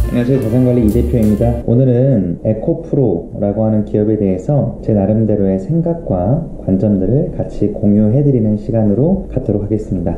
안녕하세요. 자산관리 이대표입니다. 오늘은 에코프로라고 하는 기업에 대해서 제 나름대로의 생각과 관점들을 같이 공유해드리는 시간으로 갖도록 하겠습니다.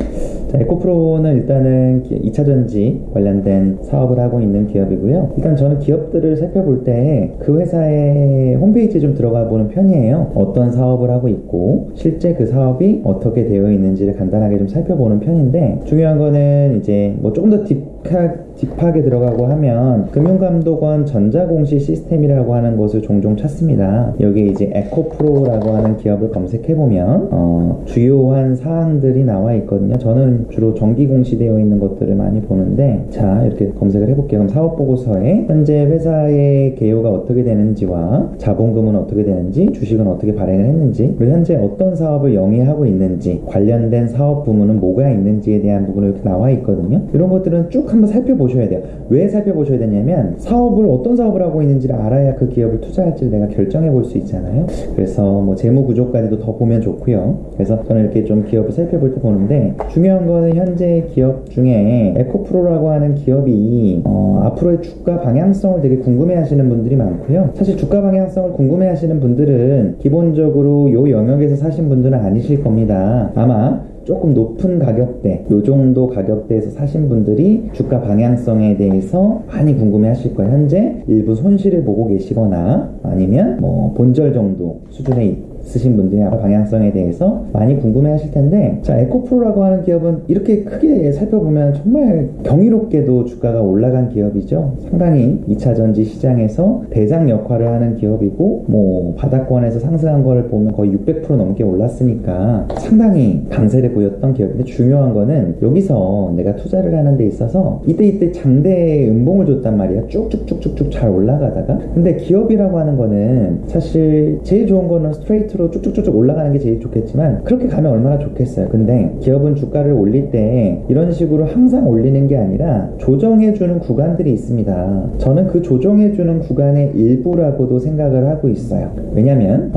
자, 에코프로는 일단은 2차전지 관련된 사업을 하고 있는 기업이고요. 일단 저는 기업들을 살펴볼 때 그 회사의 홈페이지에 좀 들어가 보는 편이에요. 어떤 사업을 하고 있고 실제 그 사업이 어떻게 되어 있는지를 간단하게 좀 살펴보는 편인데, 중요한 거는 이제 뭐 조금 더 딥하게 들어가고 하면 금융감독원 전자공시 시스템이라고 하는 것을 종종 찾습니다. 여기에 이제 에코프로라고 하는 기업을 검색해보면 주요한 사항들이 나와 있거든요. 저는 주로 정기공시되어 있는 것들을 많이 보는데, 자, 이렇게 검색을 해볼게요. 그럼 사업보고서에 현재 회사의 개요가 어떻게 되는지와 자본금은 어떻게 되는지, 주식은 어떻게 발행을 했는지, 그리고 현재 어떤 사업을 영위하고 있는지, 관련된 사업 부문은 뭐가 있는지에 대한 부분이 이렇게 나와 있거든요. 이런 것들은 쭉 한번 살펴보셔야 돼요. 왜 살펴보셔야 되냐면, 사업을 어떤 사업을 하고 있는지를 알아야 그 기업을 투자할지를 내가 결정해 볼 수 있잖아요. 그래서 뭐 재무 구조까지도 더 보면 좋고요. 그래서 저는 이렇게 좀 기업을 살펴볼 때 보는데, 중요한 거는 현재 기업 중에 에코프로라고 하는 기업이 앞으로의 주가 방향성을 되게 궁금해 하시는 분들이 많고요. 사실 주가 방향성을 궁금해 하시는 분들은 기본적으로 이 영역에서 사신 분들은 아니실 겁니다. 아마 조금 높은 가격대, 요 정도 가격대에서 사신 분들이 주가 방향성에 대해서 많이 궁금해 하실 거예요. 현재 일부 손실을 보고 계시거나 아니면 뭐 본절 정도 수준에 있으신 분들이 방향성에 대해서 많이 궁금해 하실 텐데, 자, 에코프로라고 하는 기업은 이렇게 크게 살펴보면 정말 경이롭게도 주가가 올라간 기업이죠. 상당히 2차전지 시장에서 대장 역할을 하는 기업이고, 뭐 바닥권에서 상승한 거를 보면 거의 600% 넘게 올랐으니까 상당히 강세를 보였던 기업인데, 중요한 거는 여기서 내가 투자를 하는 데 있어서 이때 장대 음봉을 줬단 말이야. 쭉쭉쭉쭉쭉 잘 올라가다가. 근데 기업이라고 하는 거는 사실 제일 좋은 거는 스트레이트로 쭉쭉쭉쭉 올라가는 게 제일 좋겠지만, 그렇게 가면 얼마나 좋겠어요. 근데 기업은 주가를 올릴 때 이런 식으로 항상 올리는 게 아니라 조정해주는 구간들이 있습니다. 저는 그 조정해주는 구간의 일부라고도 생각을 하고 있어요. 왜냐면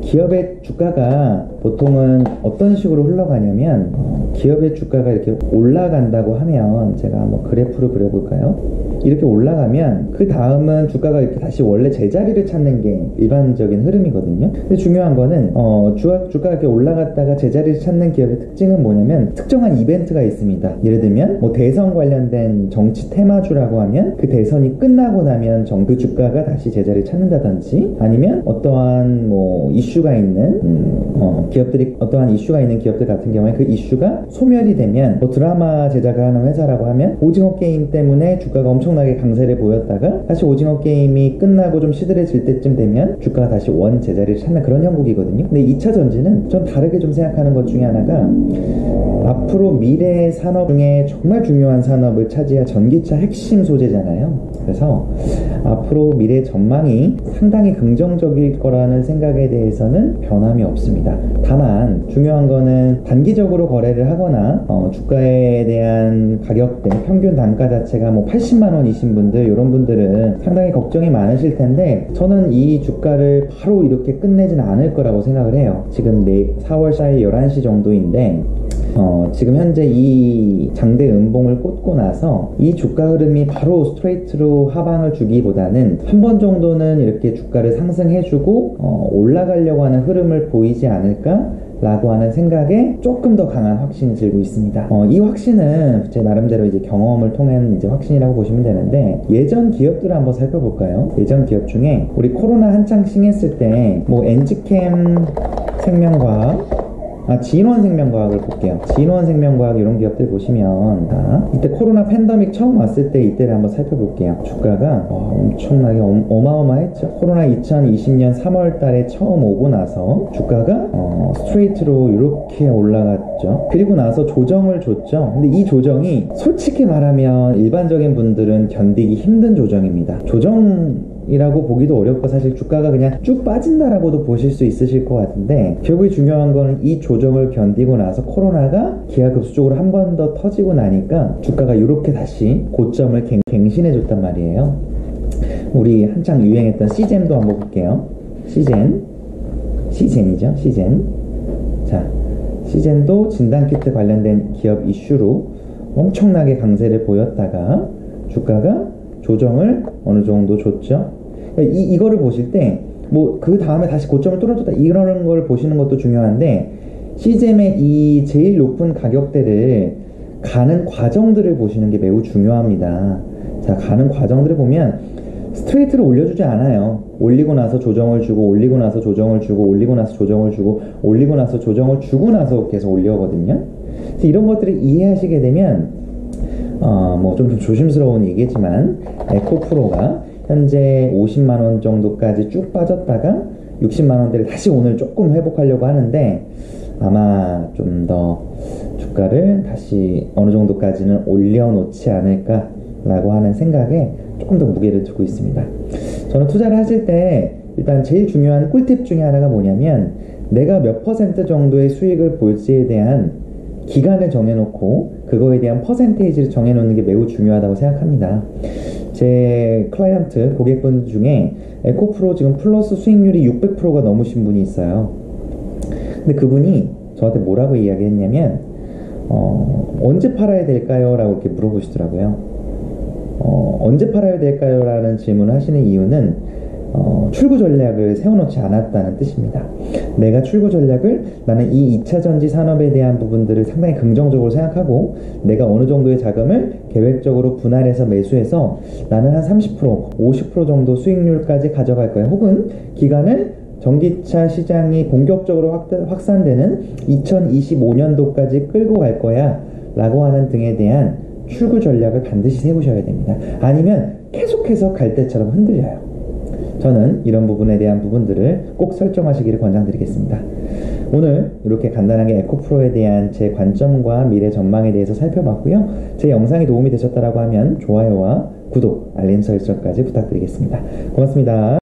기업의 주가가 보통은 어떤 식으로 흘러가냐면, 기업의 주가가 이렇게 올라간다고 하면, 제가 한번 그래프로 그려볼까요? 이렇게 올라가면 그 다음은 주가가 이렇게 다시 원래 제자리를 찾는 게 일반적인 흐름이거든요. 근데 중요한 거는 주가가 이렇게 올라갔다가 제자리를 찾는 기업의 특징은 뭐냐면, 특정한 이벤트가 있습니다. 예를 들면 뭐 대선 관련된 정치 테마주라고 하면 그 대선이 끝나고 나면 그 주가가 다시 제자리를 찾는다든지, 아니면 어떠한 뭐 이슈가 있는 기업들이, 어떠한 이슈가 있는 기업들 같은 경우에 그 이슈가 소멸이 되면, 뭐 드라마 제작을 하는 회사라고 하면 오징어 게임 때문에 주가가 엄청나게 강세를 보였다가 다시 오징어 게임이 끝나고 좀 시들해질 때쯤 되면 주가가 다시 원 제자리를 찾는 그런 형국이거든요. 근데 2차전지는 좀 다르게 좀 생각하는 것 중에 하나가, 앞으로 미래의 산업 중에 정말 중요한 산업을 차지할 전기차 핵심 소재잖아요. 그래서 앞으로 미래 전망이 상당히 긍정적일 거라는 생각에 대해서는 변함이 없습니다. 다만 중요한 거는 단기적으로 거래를 하거나 주가에 대한 가격대, 평균 단가 자체가 뭐 80만 원이신 분들, 이런 분들은 상당히 걱정이 많으실 텐데, 저는 이 주가를 바로 이렇게 끝내진 않을 거라고 생각을 해요. 지금 4월 4일 11시 정도인데, 지금 현재 이 장대 음봉을 꽂고 나서 이 주가 흐름이 바로 스트레이트로 하방을 주기보다는 한 번 정도는 이렇게 주가를 상승해주고 올라가려고 하는 흐름을 보이지 않을까 라고 하는 생각에 조금 더 강한 확신이 들고 있습니다. 이 확신은 제 나름대로 이제 경험을 통한 이제 확신이라고 보시면 되는데, 예전 기업들을 한번 살펴볼까요? 예전 기업 중에 우리 코로나 한창 싱했을 때 뭐 엔지캠 생명과학, 진원생명과학을 볼게요. 진원생명과학 이런 기업들 보시면, 이때 코로나 팬데믹 처음 왔을 때 이때를 한번 살펴볼게요. 주가가 엄청나게 어마어마했죠. 코로나 2020년 3월 달에 처음 오고 나서 주가가 스트레이트로 이렇게 올라갔죠. 그리고 나서 조정을 줬죠. 근데 이 조정이 솔직히 말하면 일반적인 분들은 견디기 힘든 조정입니다. 이라고 보기도 어렵고, 사실 주가가 그냥 쭉 빠진다라고도 보실 수 있으실 것 같은데, 결국에 중요한 거는 이 조정을 견디고 나서 코로나가 기하급수적으로 한 번 더 터지고 나니까 주가가 이렇게 다시 고점을 갱신해 줬단 말이에요. 우리 한창 유행했던 시젠도 한번 볼게요. 시젠이죠. 자, 시젠도 진단키트 관련된 기업 이슈로 엄청나게 강세를 보였다가 주가가 조정을 어느 정도 줬죠. 이거를 보실 때 뭐 그 다음에 다시 고점을 뚫어줬다 이러는 걸 보시는 것도 중요한데, 시잼의 이 제일 높은 가격대를 가는 과정들을 보시는 게 매우 중요합니다. 자, 가는 과정들을 보면 스트레이트로 올려주지 않아요. 올리고 나서 조정을 주고, 올리고 나서 조정을 주고, 올리고 나서 조정을 주고, 올리고 나서 조정을 주고 나서 계속 올려거든요. 그래서 이런 것들을 이해하시게 되면 뭐 좀 조심스러운 얘기지만 에코프로가 현재 50만원 정도까지 쭉 빠졌다가 60만원대를 다시 오늘 조금 회복하려고 하는데, 아마 좀 더 주가를 다시 어느 정도까지는 올려놓지 않을까 라고 하는 생각에 조금 더 무게를 두고 있습니다. 저는 투자를 하실 때 일단 제일 중요한 꿀팁 중에 하나가 뭐냐면, 내가 몇 퍼센트 정도의 수익을 볼지에 대한 기간을 정해놓고 그거에 대한 퍼센테이지를 정해놓는 게 매우 중요하다고 생각합니다. 제 클라이언트 고객분 중에 에코프로 지금 플러스 수익률이 600%가 넘으신 분이 있어요. 근데 그분이 저한테 뭐라고 이야기했냐면, 언제 팔아야 될까요? 라고 이렇게 물어보시더라고요. 언제 팔아야 될까요? 라는 질문을 하시는 이유는 출구 전략을 세워놓지 않았다는 뜻입니다. 내가 출구 전략을, 나는 이 2차전지 산업에 대한 부분들을 상당히 긍정적으로 생각하고, 내가 어느 정도의 자금을 계획적으로 분할해서 매수해서 나는 한 30%, 50% 정도 수익률까지 가져갈 거야. 혹은 기간을 전기차 시장이 본격적으로 확산되는 2025년도까지 끌고 갈 거야 라고 하는 등에 대한 출구 전략을 반드시 세우셔야 됩니다. 아니면 계속해서 갈 때처럼 흔들려요. 저는 이런 부분에 대한 부분들을 꼭 설정하시기를 권장드리겠습니다. 오늘 이렇게 간단하게 에코프로에 대한 제 관점과 미래 전망에 대해서 살펴봤고요. 제 영상이 도움이 되셨다고 하면 좋아요와 구독, 알림 설정까지 부탁드리겠습니다. 고맙습니다.